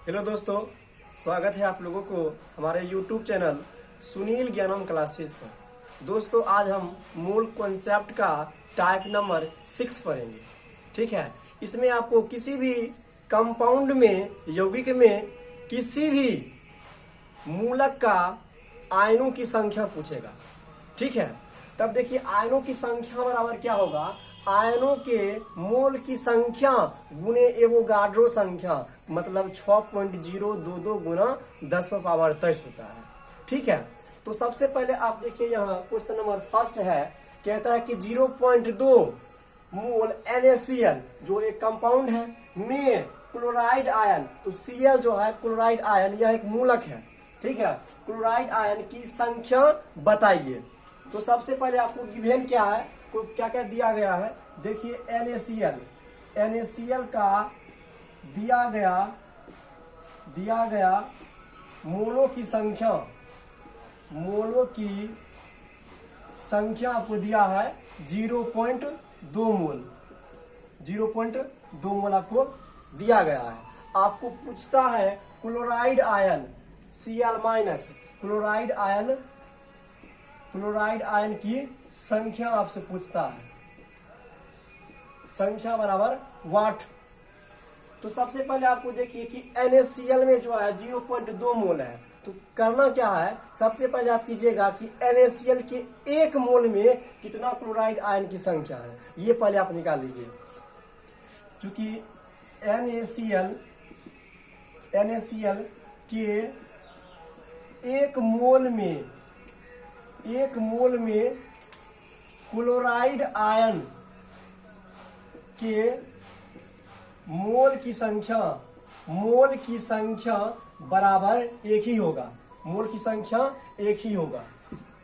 Hello दोस्तों, स्वागत है आप लोगों को हमारे YouTube चैनल सुनील ज्ञानम क्लासेस पर। दोस्तों, आज हम मूल कॉन्सेप्ट का टाइप नंबर 6 पढ़ेंगे। ठीक है, इसमें आपको किसी भी कंपाउंड में, यौगिक में किसी भी मूलक का आयनों की संख्या पूछेगा। ठीक है, तब देखिए आयनों की संख्या बराबर क्या होगा, आयनों के मोल की संख्या गुने एवोगाड्रो संख्या, मतलब 6.022 गुना 10⁻23 होता है। ठीक है, तो सबसे पहले आप देखिए यहाँ क्वेश्चन नंबर फर्स्ट है, कहता है कि 0.2 मोल NaCl जो एक कंपाउंड है में क्लोराइड आयन, तो Cl जो है क्लोराइड आयन, यह एक मूलक है। ठीक है, क्लोराइड आयन की संख्या बताइए। तो सबसे पहले आपको गिवन क्या है, को क्या क्या दिया गया है, देखिए NaCl का दिया गया मोलों की संख्या आपको दिया है 0.2 मोल। 0.2 मोल आपको दिया गया है। आपको पूछता है chloride ion Cl minus chloride ion की संख्या आपसे पूछता है, संख्या बराबर वाट। तो सबसे पहले आपको देखिए कि NaCl में जो है 0.2 मोल है, तो करना क्या है, सबसे पहले आप कीजिएगा कि NaCl के एक मोल में कितना क्लोराइड आयन की संख्या है, ये पहले आप निकाल लीजिए। क्योंकि NaCl के एक मोल में क्लोराइड आयन के मोल की संख्या बराबर एक ही होगा, मोल की संख्या एक ही होगा।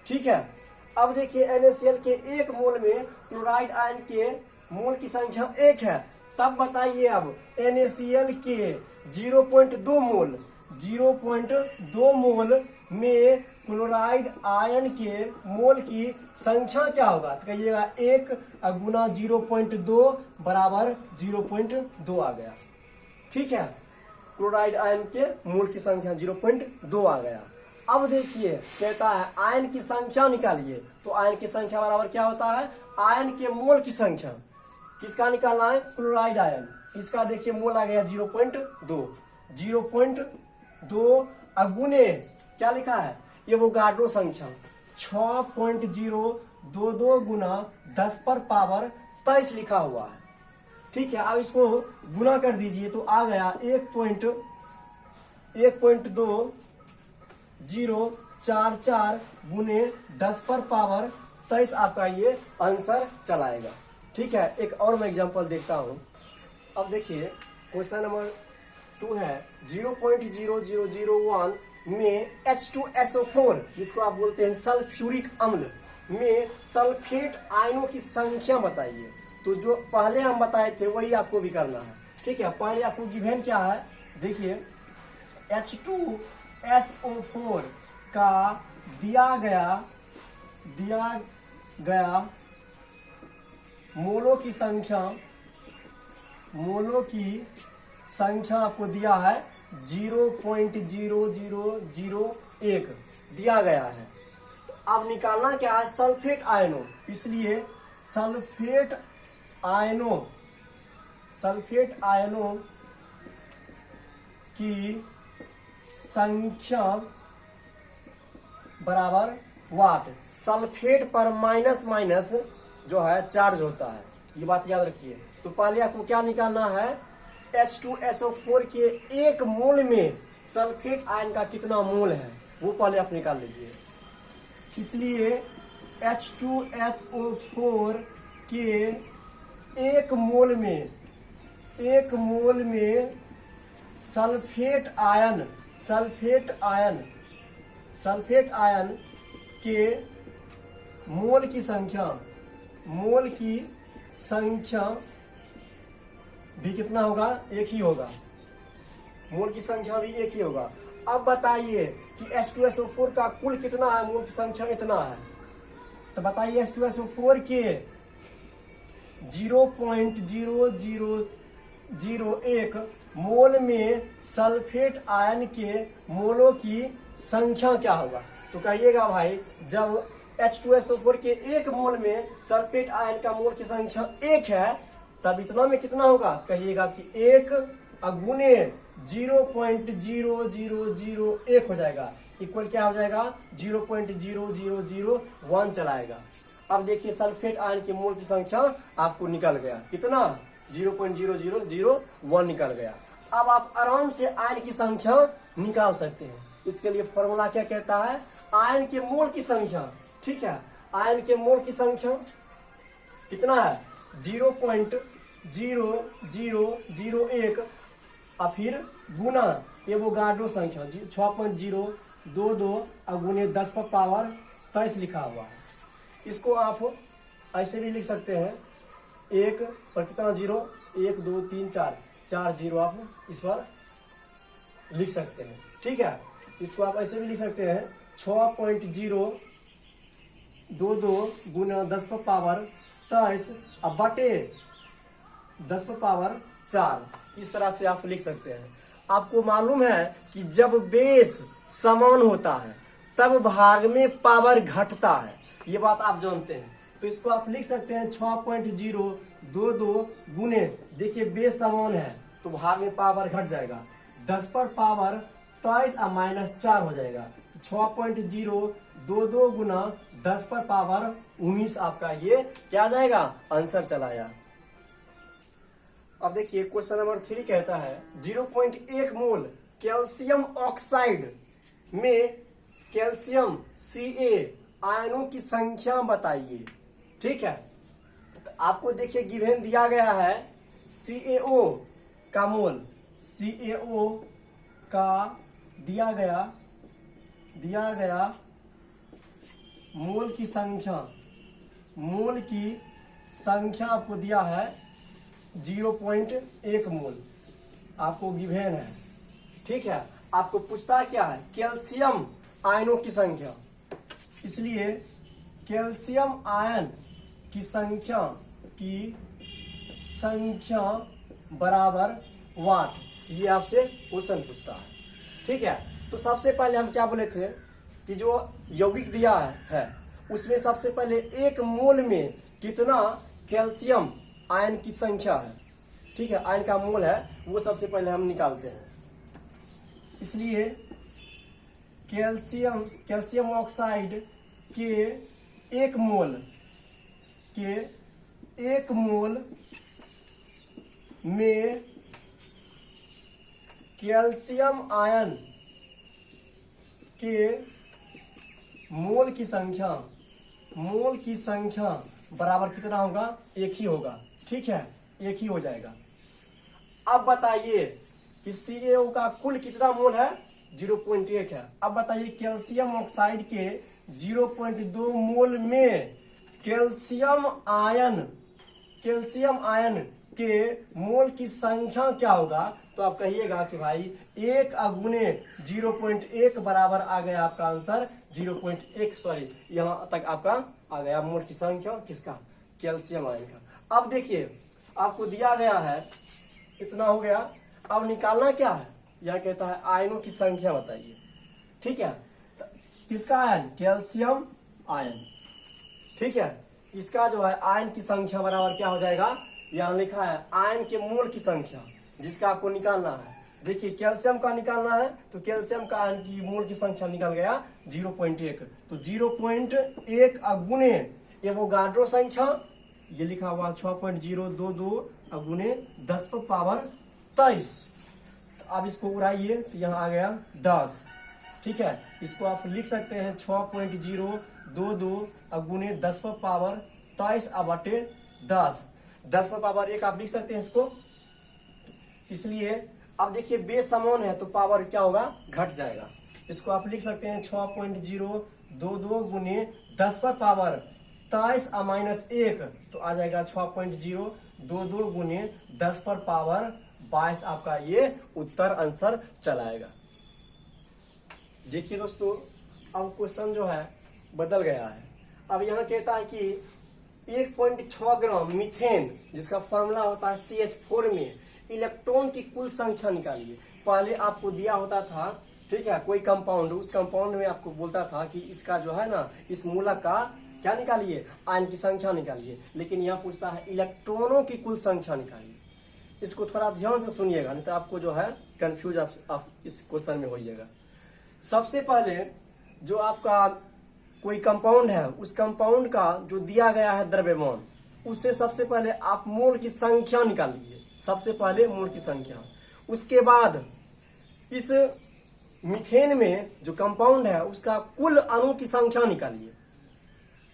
ठीक है, अब देखिए NaCl के एक मोल में क्लोराइड आयन के मोल की संख्या 1 है, तब बताइए अब NaCl के 0.2 मोल में क्लोराइड आयन के मोल की संख्या क्या होगा, तो कहिएगा 1 गुना 0.2 बराबर 0.2 आ गया। ठीक है, क्लोराइड आयन के मोल की संख्या 0.2 आ गया। अब देखिए कहता है आयन की संख्या निकालिए, तो आयन की संख्या बराबर क्या होता है, आयन के मोल की संख्या किसका निकालना है, क्लोराइड आयन, इसका देखिए मोल आ गया 0.2 अगुने क्या लिखा है, एवोगाड्रो संख्या 6.022 गुना 10⁻23 लिखा हुआ है। ठीक है, अब इसको गुना कर दीजिए तो आ गया 1.2044 गुने 10⁻23 आपका ये आंसर चलाएगा। ठीक है, एक और मैं एग्जांपल देखता हूं। अब देखिए क्वेश्चन नंबर 2 है, 0.0001 में H2SO4 जिसको आप बोलते हैं सल्फ्यूरिक अम्ल में सल्फेट आयनों की संख्या बताइए। तो जो पहले हम बताए थे वही आपको भी करना है। ठीक है, पहले आपको गिवन क्या है, देखिए H2SO4 का दिया गया मोलों की संख्या आपको दिया है 0.0001 दिया गया है। अब निकालना क्या है, सल्फेट आयनों, इसलिए सल्फेट आयनों की संख्या बराबर वाट। सल्फेट पर माइनस जो है चार्ज होता है, ये बात याद रखिए। तो पहले आपको क्या निकालना है, H2SO4 के एक मोल में सल्फेट आयन का कितना मोल है वो पहले आप निकाल लीजिए। इसलिए H2SO4 के एक मोल में सल्फेट आयन के मोल की संख्या भी कितना होगा, एक ही होगा, मोल की संख्या भी एक ही होगा। अब बताइए कि H2SO4 का कुल कितना है, मोल की संख्या इतना है, तो बताइए H2SO4 के 0.0001 मोल में सल्फेट आयन के मोलों की संख्या क्या होगा। तो कहिएगा भाई, जब H2SO4 के एक मोल में सल्फेट आयन का मोल की संख्या 1 है, तब इतना में कितना होगा। कहिएगा कि 1 गुने 0.0001 हो जाएगा, इक्वल क्या हो जाएगा 0.0001 चलाएगा। अब देखिए सल्फेट आयन के मोल की संख्या आपको निकल गया, कितना 0.0001 निकल गया। अब आप आराम से आयन की संख्या निकाल सकते हैं। इसके लिए फॉर्मूला क्या कहता है, आयन के मोल की संख्या। ठीक है, आयन के मोल की संख्या कितना है 0.0001 और फिर गुना एवोगाड्रो संख्या 6.022 और गुने 10 पर पावर 23 लिखा हुआ है। इसको आप ऐसे भी लिख सकते हैं, एक पर कितना जीरो, 1 2 3 4 जीरो आप इस पर लिख सकते हैं। ठीक है, इसको आप ऐसे भी लिख सकते हैं 6.022 गुना 10 पर पावर 23 अब बटे 10 पर पावर 4, इस तरह से आप लिख सकते हैं। आपको मालूम है कि जब बेस समान होता है तब भाग में पावर घटता है, ये बात आप जानते हैं। तो इसको आप लिख सकते हैं 6.022 गुने, देखिए बेस समान है तो भाग में पावर घट जाएगा, 10 पर पावर 23 और -4 हो जाएगा। 6.022 गुना 10 पर पावर 19 आपका ये क्या जाएगा, आंसर चलाया। अब देखिए क्वेश्चन नंबर 3 कहता है 0.1 मोल कैल्शियम ऑक्साइड में कैल्शियम Ca आयनों की संख्या बताइए। ठीक है, तो आपको देखिए गिवन दिया गया है CaO का मोल, CaO का दिया गया मोल की संख्या आपको दिया है 0.1 मोल आपको गिवन है। ठीक है, आपको पूछता क्या है, कैल्शियम आयनों की संख्या, इसलिए कैल्शियम आयन की संख्या बराबर वाट, ये आपसे क्वेश्चन पूछता है। ठीक है, तो सबसे पहले हम क्या बोले थे कि जो यौगिक दिया है उसमें सबसे पहले एक मोल में कितना कैल्शियम आयन की संख्या है। ठीक है, आयन का मोल है वो सबसे पहले हम निकालते हैं। इसलिए कैल्शियम ऑक्साइड के एक मोल में कैल्शियम आयन के मोल की संख्या बराबर कितना होगा, 1 ही होगा। ठीक है, 1 ही हो जाएगा। अब बताइए कि CaO का कुल कितना मोल है, 0.1 है। अब बताइए कैल्शियम ऑक्साइड के 0.2 मोल में कैल्शियम आयन के मोल की संख्या क्या होगा। तो आप कहिएगा कि भाई 1 गुने 0.1 बराबर आ गया आपका आंसर 0.1, सॉरी यहां तक आपका आ गया मोल की संख्या किसका, कैल्शियम आयन का। अब देखिए आपको दिया गया है इतना हो गया, अब निकालना क्या है, यह कहता है आयनों की संख्या बताइए। ठीक है, किसका आयन, कैल्शियम आयन। ठीक है, इसका जो है आयन की संख्या बराबर क्या हो जाएगा, यहां लिखा है आयन के मोल की संख्या जिसका आपको निकालना है। देखिए कैल्शियम का निकालना है तो कैल्शियम का आयन की मोल की संख्या निकल गया 0.1, तो 0.1 गुने एवोगाड्रो संख्या ये लिखा हुआ 6.022 गुने 10 पर पावर 23। अब इसको उड़ाइए तो यहाँ आ गया 10। ठीक है, इसको आप लिख सकते हैं 6.022 गुने 10 पर पावर 23 बटे 10, 10 पर पावर 1 आप लिख सकते हैं इसको। इसलिए अब देखिए बेस समान है तो पावर क्या होगा, घट जाएगा। इसको आप लिख सकते हैं 6.022 गुने 10 पर पावर 23 -1 तो आ जाएगा 6.022 गुने 10 पर पावर 22 आपका ये उत्तर आंसर चलाएगा। देखिए दोस्तों अब क्वेश्चन जो है बदल गया है। अब यहाँ कहता है कि 1.6 ग्राम मीथेन जिसका फॉर्मूला होता है CH4 में इलेक्ट्रॉन की कुल संख्या निकालिए। पहले आपको दिया होता था, ठीक है, कोई कंपाउंड, उस कंपाउंड में आपको बोलता था कि इसका जो है ना, इस मूलक का क्या निकालिए, आयन की संख्या निकालिए। लेकिन यहाँ पूछता है इलेक्ट्रॉनों की कुल संख्या निकालिए। इसको थोड़ा ध्यान से सुनिएगा, नहीं तो आपको जो है कंफ्यूज आप इस क्वेश्चन में होइएगा। सबसे पहले जो आपका कोई कंपाउंड है, उस कंपाउंड का जो दिया गया है द्रव्यमान, उससे सबसे पहले आप मोल की संख्या निकाल लीजिए। सबसे पहले मोल की संख्या, उसके बाद इस मीथेन में जो कंपाउंड है उसका कुल अणु की संख्या निकालिए।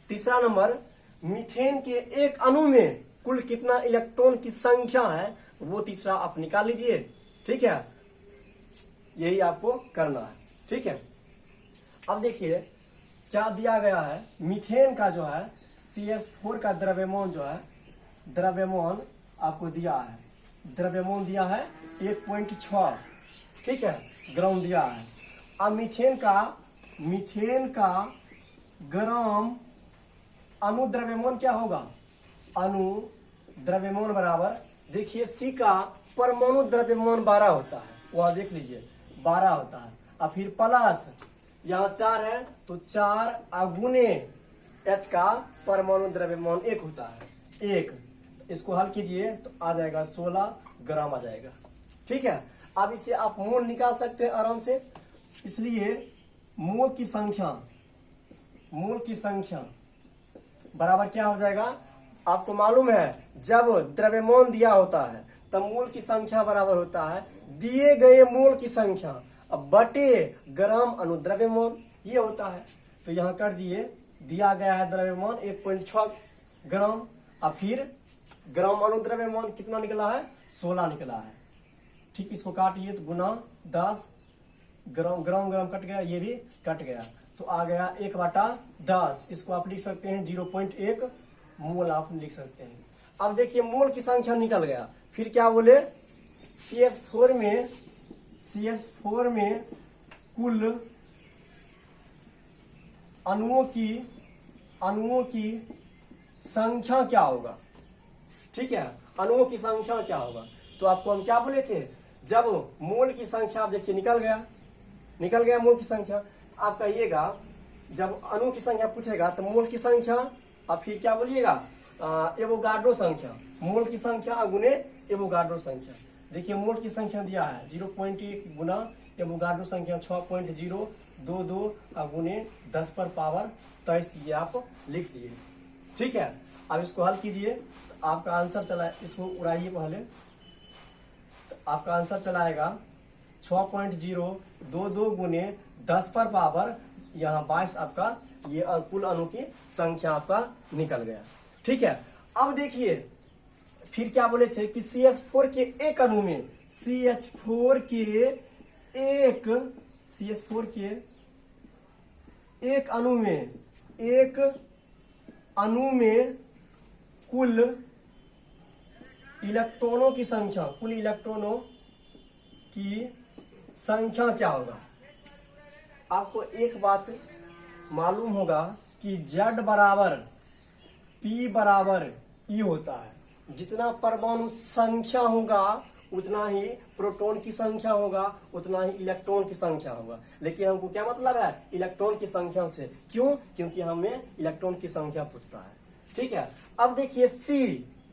तीसरा नंबर, मीथेन के एक अणु में कुल कितना इलेक्ट्रॉन की संख्या है, वो तीसरा आप निकाल लीजिए। ठीक है, यही आपको करना है। ठीक है, अब देखिए क्या दिया गया है। मीथेन का जो है CH4 का द्रव्यमान जो है, द्रव्यमान आपको दिया है, द्रव्यमान दिया है 1.6, ठीक है, ग्राम दिया है। अब मीथेन का ग्राम अणु द्रव्यमान क्या होगा, अणु द्रव्यमान बराबर, देखिए C का परमाणु द्रव्यमान 12 होता है, वह देख लीजिए 12 होता है। और फिर प्लस यहाँ 4 है तो 4 गुने H का परमाणु द्रव्यमान 1 होता है, 1। इसको हल कीजिए तो आ जाएगा 16 ग्राम आ जाएगा। ठीक है, अब इसे आप मोल निकाल सकते हैं आराम से। इसलिए मोल की संख्या बराबर क्या हो जाएगा, आपको मालूम है जब द्रव्यमान दिया होता है तब मोल की संख्या बराबर होता है दिए गए मोल की संख्या अब बटे ग्राम अनुद्रव्यमान, ये होता है। तो यहाँ कर दिए, दिया गया है द्रव्यमान 1.6 ग्राम, और फिर ग्राम अनुद्रव्यमान कितना निकला है, 16 निकला है। ठीक, इसको काटिए तो गुना 10, ग्राम ग्राम ग्राम कट गया, ये भी कट गया, तो आ गया 1/10। इसको आप लिख सकते हैं 0.1 मोल आप लिख सकते हैं। अब देखिए मोल की संख्या निकल गया, फिर क्या बोले, CH4 में कुल अणुओं की संख्या क्या होगा। ठीक है, अणुओं की संख्या क्या होगा, तो आपको हम क्या बोले थे, जब मोल की संख्या आप देखिए निकल गया मोल की संख्या। आप कहिएगा जब अणु की संख्या पूछेगा तो मोल की संख्या, आप फिर क्या बोलिएगा, एवोगाड्रो संख्या, मोल की संख्या गुने एवोगाड्रो संख्या। देखिए मोल की संख्या दिया है 0.1 गुना एवोगाड्रो संख्या 6.022 गुने 10 पर पावर 23, ये आप लिख दिए। ठीक है, अब इसको हल कीजिए तो आपका आंसर चला, इसको उड़ाइए पहले, तो आपका आंसर चला आएगा 6.022 गुने 10 पर पावर यहाँ 22, आपका ये कुल अणु की संख्या आपका निकल गया। ठीक है, अब देखिए फिर क्या बोले थे कि CH4 के एक अणु में, CH4 के एक अणु में कुल इलेक्ट्रॉनों की संख्या क्या होगा। आपको एक बात मालूम होगा कि Z बराबर P बराबर E होता है। जितना परमाणु संख्या होगा उतना ही प्रोटॉन की संख्या होगा, उतना ही इलेक्ट्रॉन की संख्या होगा। लेकिन हमको क्या मतलब है, इलेक्ट्रॉन की संख्या से, क्यों, क्योंकि हमें इलेक्ट्रॉन की संख्या पूछता है। ठीक है, अब देखिए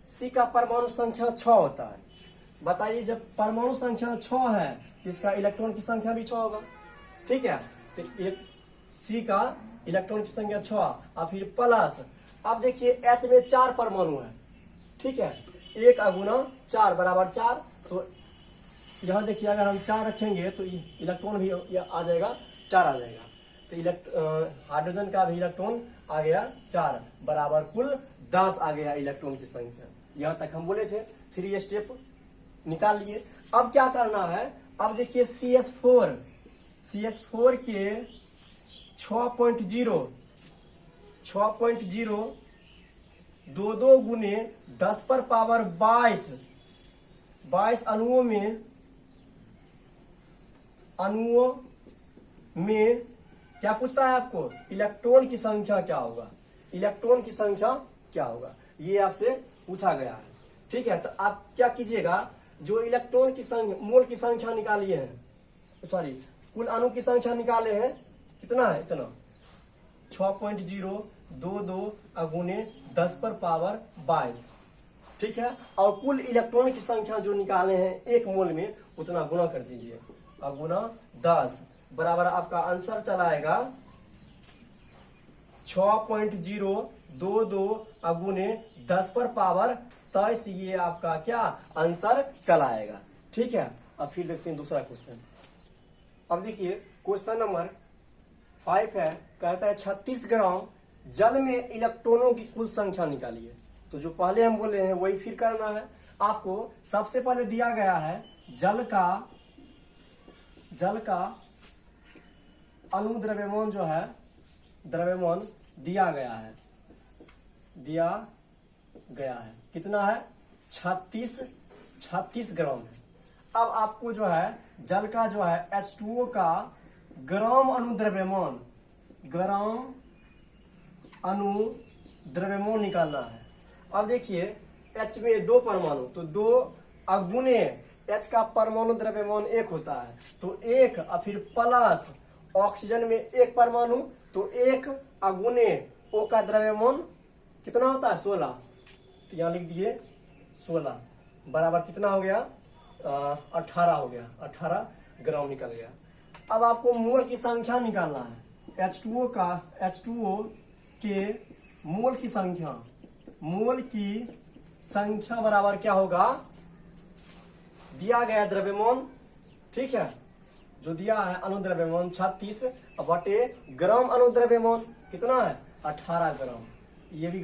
C का परमाणु संख्या 6 होता है। बताइए जब परमाणु संख्या 6 है तो इसका इलेक्ट्रॉन की संख्या भी 6 होगा। ठीक है, तो C का इलेक्ट्रॉन की संख्या 6, और फिर प्लस, अब देखिए H में 4 परमाणु है। ठीक है, 1 गुना 4 बराबर 4, तो यहाँ देखिए अगर हम 4 रखेंगे तो इलेक्ट्रॉन भी आ जाएगा, 4 आ जाएगा। तो हाइड्रोजन का भी इलेक्ट्रॉन आ गया 4 बराबर कुल 10 आ गया इलेक्ट्रॉन की संख्या। यहाँ तक हम बोले थे 3 स्टेप निकाल लिए। अब क्या करना है, अब देखिए CH4 के 6.0 दो गुने 10 पर पावर 22 अणुओं में क्या पूछता है आपको, इलेक्ट्रॉन की संख्या क्या होगा, इलेक्ट्रॉन की संख्या क्या होगा, ये आपसे पूछा गया है। ठीक है, तो आप क्या कीजिएगा, जो इलेक्ट्रॉन की संख्या, मोल की संख्या निकालिए हैं, सॉरी कुल अणु की संख्या निकाले हैं, कितना है, इतना 6.022 गुने 10 पर पावर 22, ठीक है। और कुल इलेक्ट्रॉन की संख्या जो निकाले हैं एक मोल में, उतना गुना कर दीजिए, और गुना 10 बराबर आपका आंसर चला आएगा 6.022 गुने 10 पर पावर 23। ये आपका क्या आंसर चला आएगा, ठीक है। अब फिर देखते हैं दूसरा क्वेश्चन। अब देखिए क्वेश्चन नंबर 5 है, कहता है 36 ग्राम जल में इलेक्ट्रॉनों की कुल संख्या निकालिए। तो जो पहले हम बोले हैं वही फिर करना है आपको। सबसे पहले दिया गया है जल का अणु द्रव्यमान जो है, द्रव्यमान दिया गया है कितना है, 36 ग्राम है। अब आपको जो है जल का जो है H2O का ग्राम अणु द्रव्यमान निकालना है। अब देखिए H में 2 परमाणु, तो 2 अगुने H का परमाणु द्रव्यमान 1 होता है, तो 1 और फिर प्लस ऑक्सीजन में 1 परमाणु, तो 1 अगुने O का द्रव्यमान कितना होता है, 16। तो यहाँ लिख दिए 16 बराबर कितना हो गया, 18 हो गया, 18 ग्राम निकल गया। अब आपको मोल की संख्या निकालना है। H2O के मोल की संख्या बराबर क्या होगा, दिया गया द्रव्यमान, ठीक है, जो दिया है अणु द्रव्यमान 36 बटे ग्राम अणु द्रव्यमान कितना है, 18 ग्राम। ये भी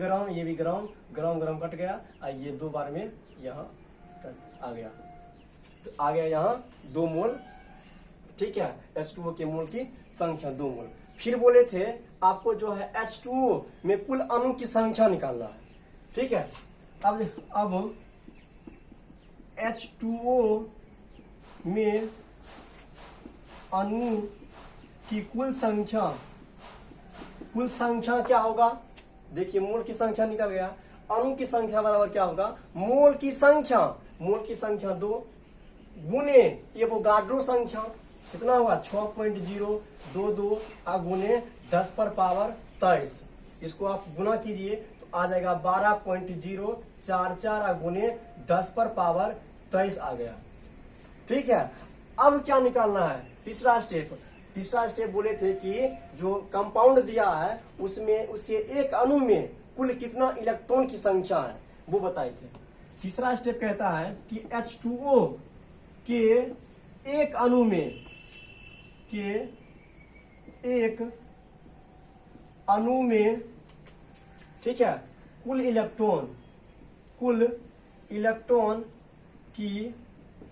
ग्राम ग्राम कट गया, और ये 2 बार में यहाँ आ गया, तो आ गया यहाँ 2 मोल, ठीक है। H2O के मोल की संख्या 2 मोल। फिर बोले थे आपको जो है H2O में कुल अणु की संख्या निकालना है, ठीक है। अब H2O में अणु की कुल संख्या क्या होगा, देखिए मोल की संख्या निकल गया, अणु की संख्या बराबर क्या होगा, मोल की संख्या 2 गुने एवोगाड्रो संख्या कितना होगा, 6.022 गुने 10 पर पावर 23। इसको आप गुना कीजिए तो आ जाएगा 12.044 गुने 10 पर पावर 23 आ गया, ठीक है। अब क्या निकालना है, तीसरा स्टेप बोले थे कि जो कंपाउंड दिया है उसमें उसके एक अणु में कुल कितना इलेक्ट्रॉन की संख्या है वो बताए थे। तीसरा स्टेप कहता है कि H2O के एक अणु में ठीक है कुल इलेक्ट्रॉन की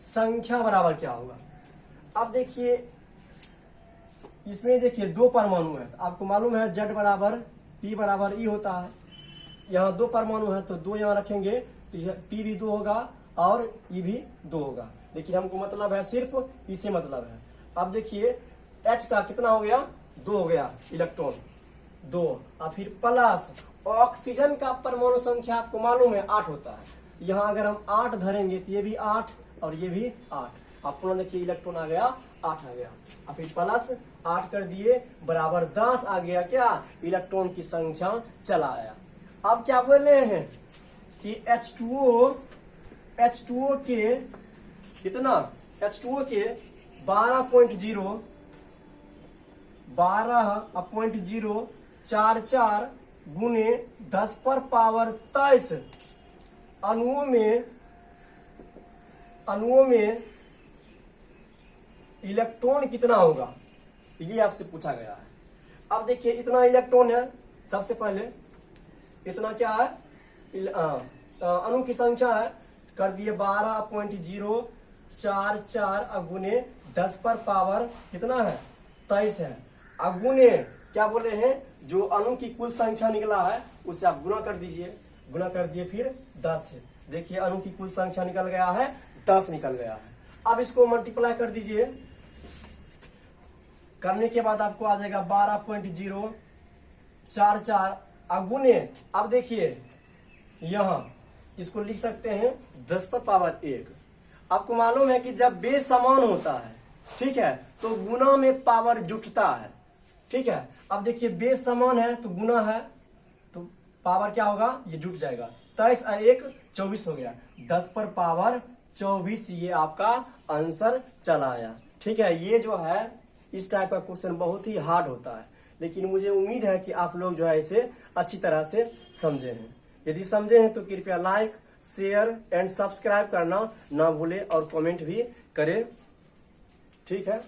संख्या बराबर क्या होगा। अब देखिए इसमें देखिए 2 परमाणु है, तो आपको मालूम है Z बराबर P बराबर E होता है। यहाँ 2 परमाणु है तो 2 यहाँ रखेंगे तो P भी 2 होगा और E भी 2 होगा। देखिए हमको मतलब है सिर्फ इसे मतलब है। अब देखिए H का कितना हो गया, 2 हो गया इलेक्ट्रॉन 2, और फिर प्लस ऑक्सीजन का परमाणु संख्या आपको मालूम है 8 होता है। यहाँ अगर हम 8 धरेंगे तो ये भी 8 और ये भी 8, आप पुनः देखिए इलेक्ट्रॉन आ गया 8 आ गया, और फिर प्लस 8 कर दिए बराबर 10 आ गया, क्या इलेक्ट्रॉन की संख्या चला आया। अब क्या बोल रहे हैं कि H2O के कितना, H2O के 12.044 गुने 10 पर पावर 23 अणुओं में इलेक्ट्रॉन कितना होगा, ये आपसे पूछा गया है। अब देखिए इतना इलेक्ट्रॉन है, सबसे पहले इतना क्या है, अणु की संख्या है, कर दिए 12.044 गुने 10 पर पावर कितना है 23 है, अगुने क्या बोले हैं जो अणु की कुल संख्या निकला है उससे आप गुना कर दीजिए, गुना कर दिए फिर 10 है। देखिए अणु की कुल संख्या निकल गया है 10 निकल गया है। अब इसको मल्टीप्लाई कर दीजिए, करने के बाद आपको आ जाएगा 12.044 अगुने, अब देखिए यहां इसको लिख सकते हैं 10 पर पावर 1, आपको मालूम है कि जब बेस समान होता है, ठीक है, तो गुना में पावर जुटता है। ठीक है, अब देखिए बेस समान है तो गुना है तो पावर क्या होगा, ये जुट जाएगा। 23 और 1 24 हो गया, 10 पर पावर 24, ये आपका आंसर चला आया। ठीक है, ये जो है इस टाइप का क्वेश्चन बहुत ही हार्ड होता है, लेकिन मुझे उम्मीद है कि आप लोग जो है इसे अच्छी तरह से समझे हैं। यदि समझे हैं तो कृपया लाइक, शेयर एंड सब्सक्राइब करना ना भूलें और कमेंट भी करें। ठीक है।